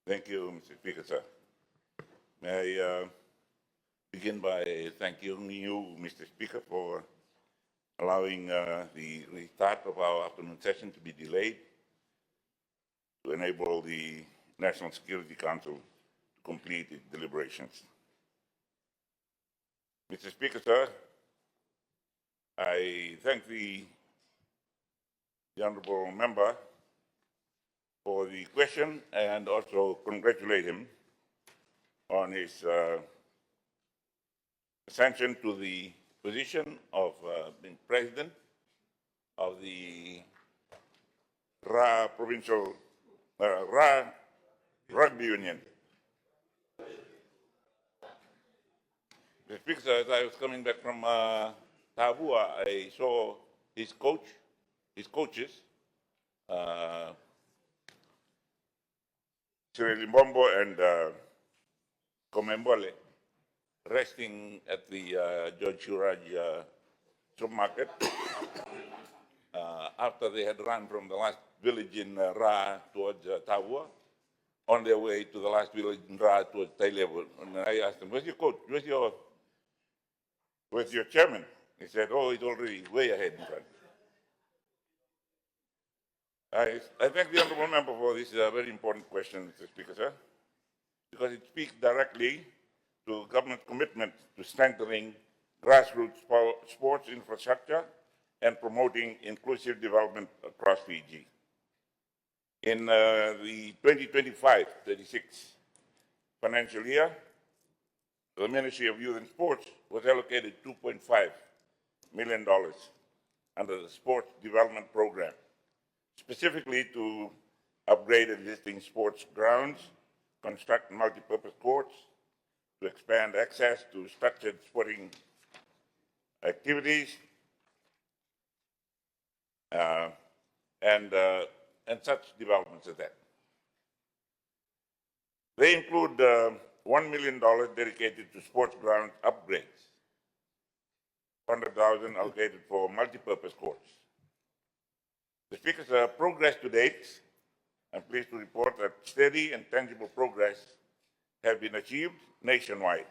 Thank you, Mr. Speaker, sir. May I begin by thanking you, Mr. Speaker, for allowing the restart of our afternoon session to be delayed to enable the National Security Council to complete its deliberations. Mr. Speaker, sir, I thank the honorable member for the question and also congratulate him on his ascension to the position of being president of the Ra Provincial Ra Rugby Union. The Speaker, as I was coming back from Tavua, I saw his coaches, Sirilimbombo and Komembole, resting at the George Shuraj supermarket after they had run from the last village in Ra towards Tavua, on their way to the last village in Ra towards Tailevu. And I asked him, where's your coach? Where's your chairman? He said, oh, he's already way ahead in front. I thank the honourable member for this very important question, Mr. Speaker, sir, because it speaks directly to government commitment to strengthening grassroots sports infrastructure and promoting inclusive development across Fiji. In the 2025-36 financial year, the Ministry of Youth and Sports was allocated $2.5 million under the Sports Development Program, specifically to upgrade existing sports grounds, construct multi-purpose courts, to expand access to structured sporting activities, and such developments as that. They include $1 million dedicated to sports ground upgrades, $100,000 allocated for multi-purpose courts. The Speaker's progress to date, I'm pleased to report that steady and tangible progress have been achieved nationwide,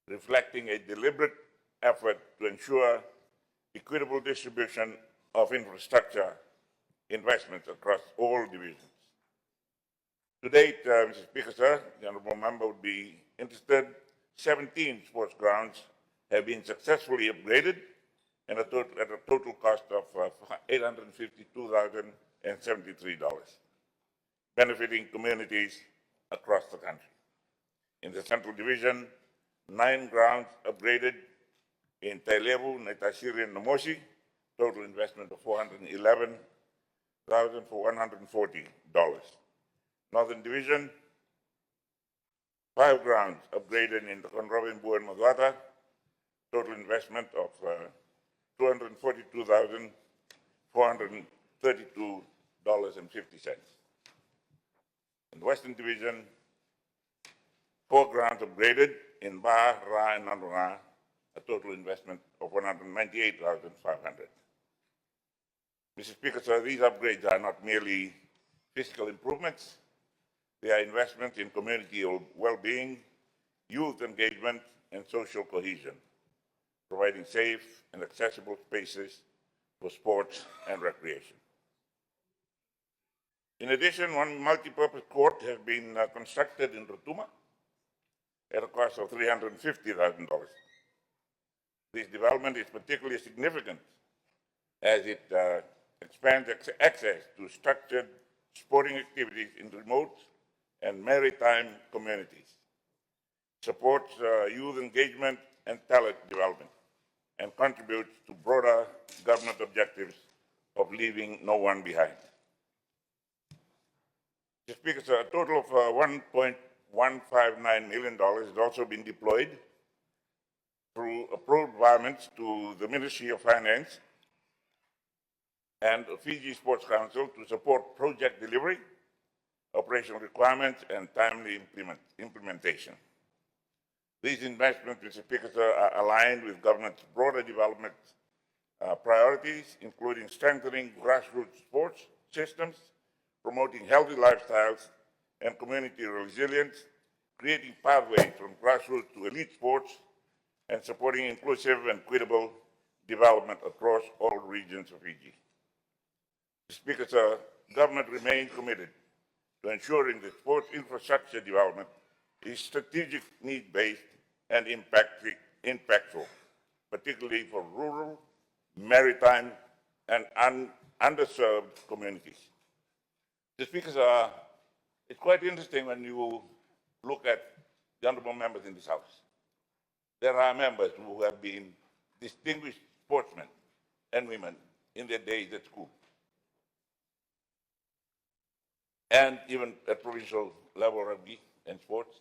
reflecting a deliberate effort to ensure equitable distribution of infrastructure investments across all divisions. To date, Mr. Speaker, sir, the honourable member would be interested, 17 sports grounds have been successfully upgraded and at a total cost of $852,073, benefiting communities across the country. In the Central Division, 9 grounds upgraded in Tailevu, Naitashiri, and Namosi, total investment of $411,140. Northern Division, 5 grounds upgraded in the Conrobin, and Mazwata, total investment of $242,432.50. In the Western Division, 4 grounds upgraded in Ba, Ra, and Nanura, a total investment of $198,500. Mr. Speaker, sir, these upgrades are not merely physical improvements, they are investments in community well-being, youth engagement, and social cohesion, providing safe and accessible spaces for sports and recreation. In addition, one multi-purpose court has been constructed in Rotuma at a cost of $350,000. This development is particularly significant as it expands access to structured sporting activities in remote and maritime communities, supports youth engagement and talent development, and contributes to broader government objectives of leaving no one behind. Mr. Speaker, sir, a total of $1.159 million has also been deployed through approved requirements to the Ministry of Finance and Fiji Sports Council to support project delivery, operational requirements, and timely implementation. These investments, Mr. Speaker, are aligned with government's broader development priorities, including strengthening grassroots sports systems, promoting healthy lifestyles, and community resilience, creating pathways from grassroots to elite sports, and supporting inclusive and equitable development across all regions of Fiji. Speaker, sir, government remains committed to ensuring that sports infrastructure development is strategic, need-based, and impactful, particularly for rural, maritime, and underserved communities. The speakers it's quite interesting when you look at the honorable members in this House. There are members who have been distinguished sportsmen and women in their days at school, and even at provincial level rugby and sports.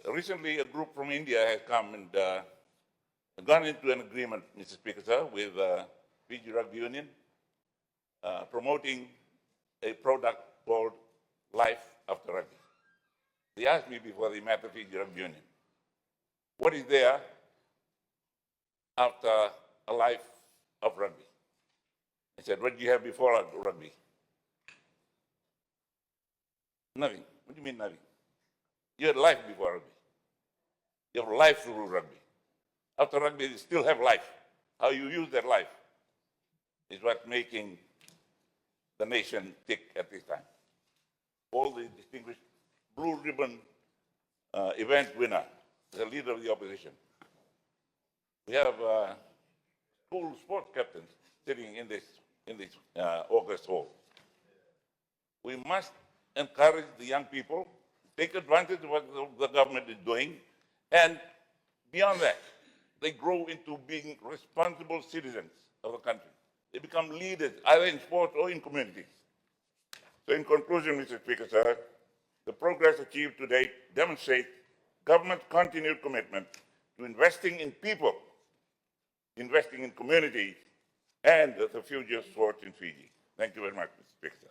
Recently, a group from India has come and gone into an agreement, Mr. Speaker, sir, with Fiji Rugby Union, promoting a product called Life After Rugby. They asked me before they met the Fiji Rugby Union, what is there after a life of rugby? I said, what do you have before rugby? Nothing. What do you mean nothing? You had life before rugby. You have life through rugby. After rugby, you still have life. How you use that life is what's making the nation tick at this time. All the distinguished blue ribbon event winner, the leader of the opposition. We have school sports captains sitting in this August hall. We must encourage the young people, take advantage of what the government is doing, and beyond that, they grow into being responsible citizens of the country. They become leaders, either in sports or in communities. So in conclusion, Mr. Speaker, sir, the progress achieved to date demonstrates government's continued commitment to investing in people, investing in communities, and the future of sports in Fiji. Thank you very much, Mr. Speaker, sir.